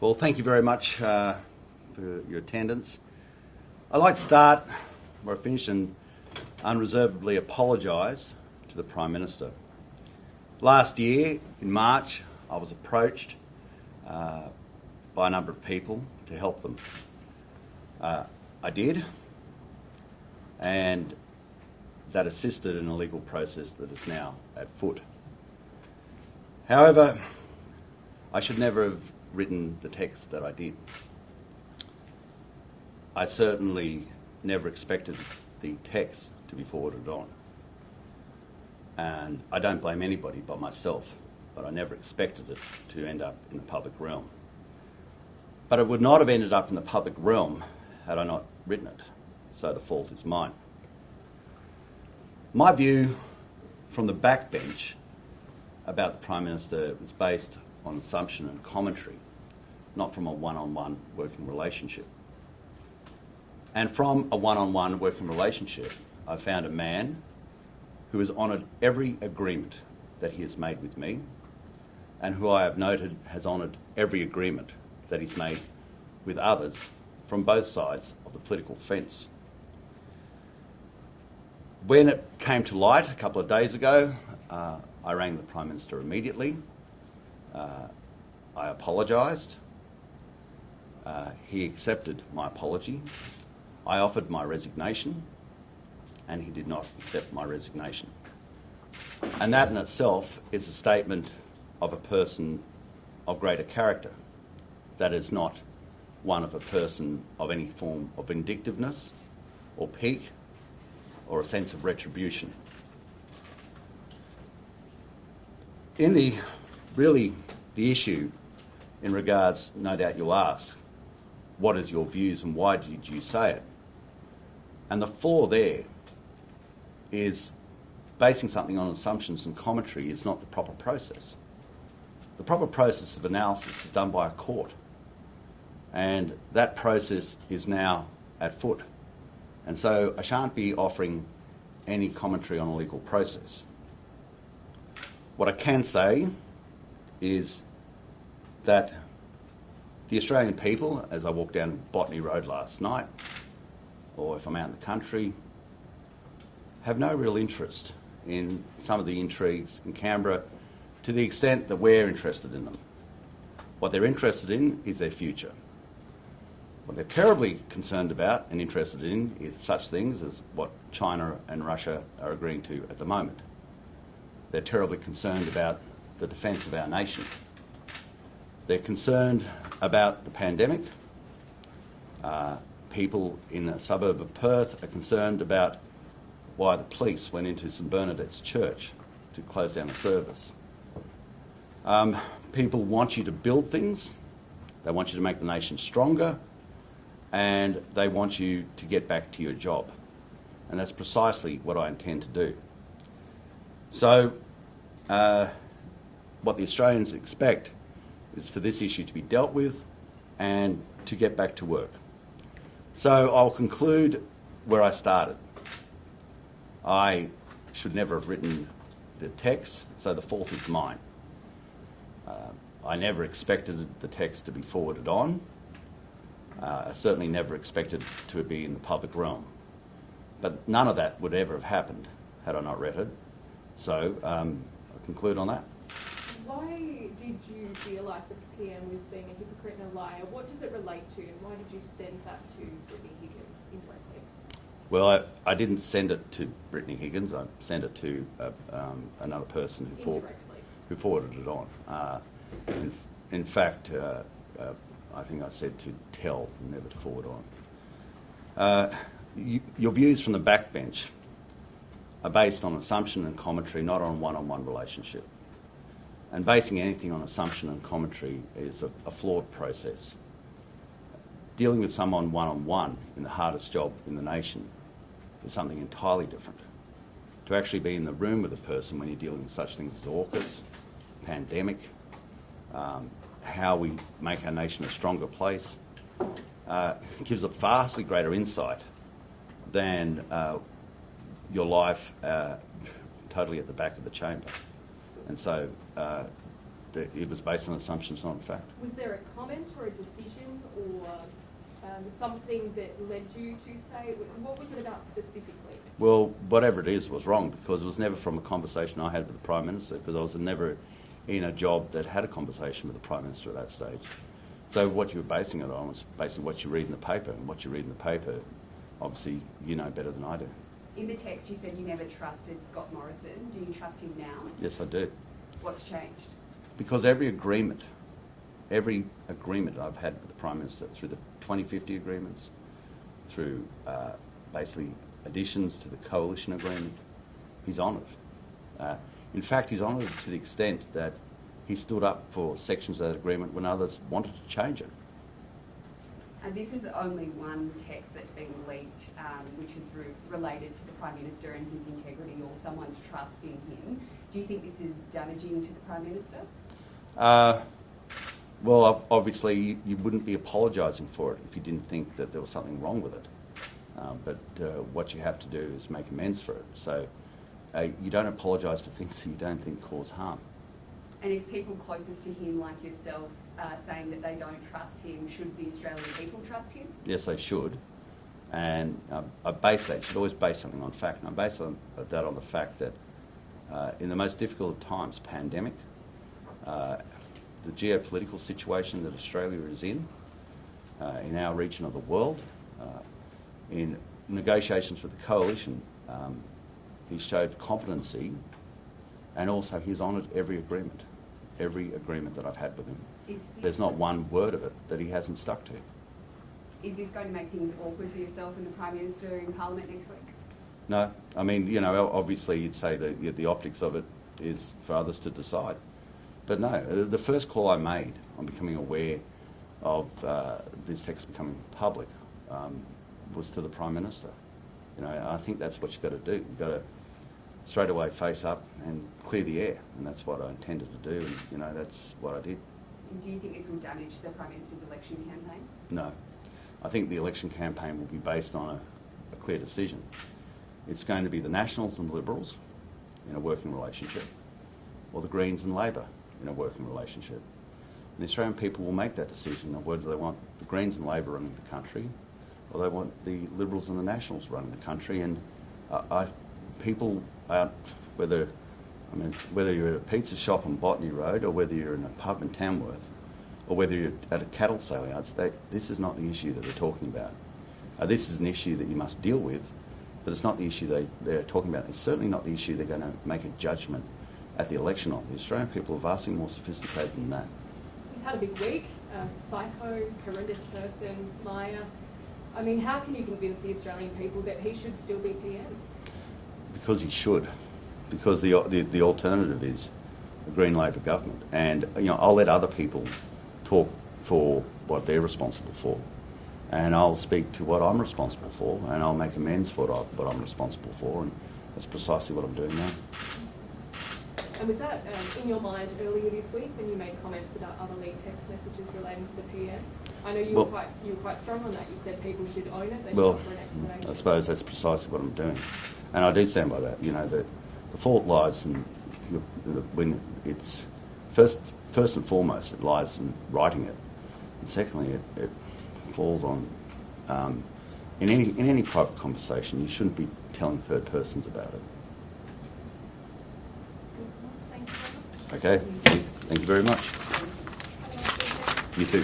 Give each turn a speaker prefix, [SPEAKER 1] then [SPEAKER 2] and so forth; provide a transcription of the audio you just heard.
[SPEAKER 1] Well, thank you very much for your attendance. I'd like to start where I finished and unreservedly apologise to the Prime Minister. Last year, in March, I was approached by a number of people to help them. I did, and that assisted in a legal process that is now at foot. However, I should never have written the text that I did. I certainly never expected the text to be forwarded on. And I don't blame anybody but myself, but I never expected it to end up in the public realm. But it would not have ended up in the public realm had I not written it, so the fault is mine. My view from the backbench about the Prime Minister was based on assumption and commentary, not from a one-on-one working relationship. And from a one-on-one working relationship, I found a man who has honoured every agreement that he has made with me, and who I have noted has honoured every agreement that he's made with others from both sides of the political fence. When it came to light a couple of days ago, I rang the Prime Minister immediately. I apologised. He accepted my apology. I offered my resignation, and he did not accept my resignation. And that in itself is a statement of a person of greater character. That is not one of a person of any form of vindictiveness or pique or a sense of retribution. In the issue in regards, no doubt you'll ask, what is your views and why did you say it? And the flaw there is basing something on assumptions and commentary is not the proper process. The proper process of analysis is done by a court, and that process is now at foot. And so I shan't be offering any commentary on a legal process. What I can say is that the Australian people, as I walked down Botany Road last night, or if I'm out in the country, have no real interest in some of the intrigues in Canberra to the extent that we're interested in them. What they're interested in is their future. What they're terribly concerned about and interested in is such things as what China and Russia are agreeing to at the moment. They're terribly concerned about the defence of our nation. They're concerned about the pandemic. People in a suburb of Perth are concerned about why the police went into St Bernadette's Church to close down a service. People want you to build things, they want you to make the nation stronger, and they want you to get back to your job. And that's precisely what I intend to do. So, what the Australians expect is for this issue to be dealt with and to get back to work. So I'll conclude where I started. I should never have written the text, so the fault is mine. I never expected the text to be forwarded on. I certainly never expected it to be in the public realm. But none of that would ever have happened had I not read it. So I'll conclude on that.
[SPEAKER 2] Why did you feel like the PM was being a hypocrite and a liar? What does it relate to, and why did you send that to Brittany Higgins indirectly?
[SPEAKER 1] Well, I didn't send it to Brittany Higgins. I sent it to another person who forwarded it on. In fact, I think I said to tell, never to forward on. Your views from the backbench are based on assumption and commentary, not on one-on-one relationship. And basing anything on assumption and commentary is a flawed process. Dealing with someone one-on-one in the hardest job in the nation is something entirely different. To actually be in the room with a person when you're dealing with such things as AUKUS, pandemic, how we make our nation a stronger place, gives a vastly greater insight than your life totally at the back of the chamber. And so it was based on assumptions, not on fact.
[SPEAKER 2] Was there a comment or a decision or something that led you to say, what was it about specifically?
[SPEAKER 1] Well, whatever it is was wrong, because it was never from a conversation I had with the Prime Minister, because I was never in a job that had a conversation with the Prime Minister at that stage. So what you were basing it on was basically what you read in the paper, and what you read in the paper, obviously, you know better than I do.
[SPEAKER 3] In the text you said you never trusted Scott Morrison. Do you trust him now?
[SPEAKER 1] Yes, I do.
[SPEAKER 3] What's changed?
[SPEAKER 1] Because every agreement I've had with the Prime Minister, through the 2050 agreements, through basically additions to the coalition agreement, he's honoured. In fact, he's honoured to the extent that he stood up for sections of that agreement when others wanted to change it.
[SPEAKER 3] And this is only one text that's been leaked, which is related to the Prime Minister and his integrity or someone's trust in him. Do you think this is damaging to the Prime Minister?
[SPEAKER 1] Well, obviously, you wouldn't be apologising for it if you didn't think that there was something wrong with it. But what you have to do is make amends for it. So you don't apologise for things that you don't think cause harm.
[SPEAKER 3] And if people closest to him, like yourself, are saying that they don't trust him, should the Australian people trust him?
[SPEAKER 1] Yes, they should. And you should always base something on fact. And I base that on the fact that in the most difficult of times, pandemic, the geopolitical situation that Australia is in our region of the world, in negotiations with the coalition, he showed competency, and also he's honoured every agreement that I've had with him. There's not one word of it that he hasn't stuck to.
[SPEAKER 3] Is this going to make things awkward for yourself and the Prime Minister in Parliament next week?
[SPEAKER 1] No. I mean, you know, obviously you'd say that the optics of it is for others to decide. But no, the first call I made on becoming aware of this text becoming public was to the Prime Minister. You know, I think that's what you've got to do. You've got to straight away face up and clear the air, and that's what I intended to do, and, you know, that's what I did.
[SPEAKER 3] And do you think this will damage the Prime Minister's election campaign?
[SPEAKER 1] No. I think the election campaign will be based on a clear decision. It's going to be the Nationals and the Liberals in a working relationship, or the Greens and Labor in a working relationship. And the Australian people will make that decision of whether they want the Greens and Labor running the country, or they want the Liberals and the Nationals running the country. And people out, whether you're at a pizza shop on Botany Road, or whether you're in a pub in Tamworth, or whether you're at a cattle sale yards, this is not the issue that they're talking about. This is an issue that you must deal with, but it's not the issue they're talking about. It's certainly not the issue they're going to make a judgment at the election on. The Australian people are vastly more sophisticated than that.
[SPEAKER 2] He's had a big week. Psycho, horrendous person, liar. I mean, how can you convince the Australian people that he should still be PM?
[SPEAKER 1] Because he should. Because the alternative is a Green Labor government. And, you know, I'll let other people talk for what they're responsible for. And I'll speak to what I'm responsible for, and I'll make amends for what I'm responsible for. And that's precisely what I'm doing now.
[SPEAKER 2] And was that in your mind earlier this week when you made comments about other leaked text messages relating to the PM? I know you were quite strong on that. You said people should own it. They should offer an explanation. I suppose that's precisely what I'm doing, and I do stand by that. You know, the fault lies in when it's first and foremost it lies in writing it, and secondly it falls on in any private conversation you shouldn't be telling third persons about it. Okay, thank you very much. You too.